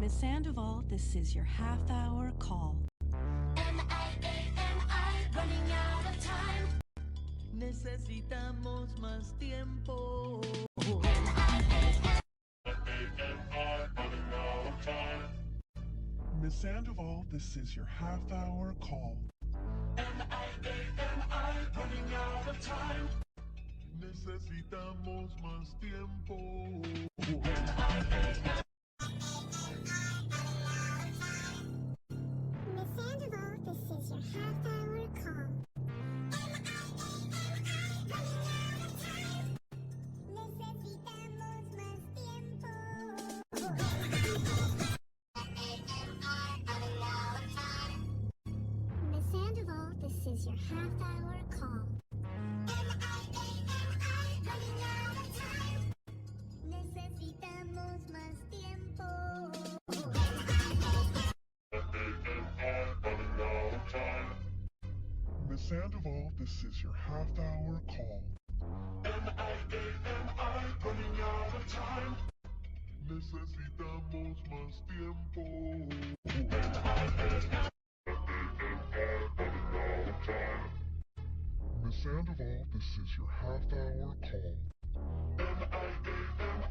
Miss Sandoval, this is your half-hour call. M-I-A-M-I, running out of time. Necesitamos más tiempo. Miss Sandoval, this is your half-hour call. M-I-A-M-I, running out of time. Necesitamos más tiempo. Miss Sandoval, this is your half-hour call. Necesitamos más tiempo. Miss Sandoval, this is your half-hour call. Running out of time. Necesitamos más tiempo. Miss Sandoval, this is your half-hour call. M-I-A-M-I, running out of time. Necesitamos más tiempo. Miss Sandoval, this is your half-hour call. M-I-A-M-I,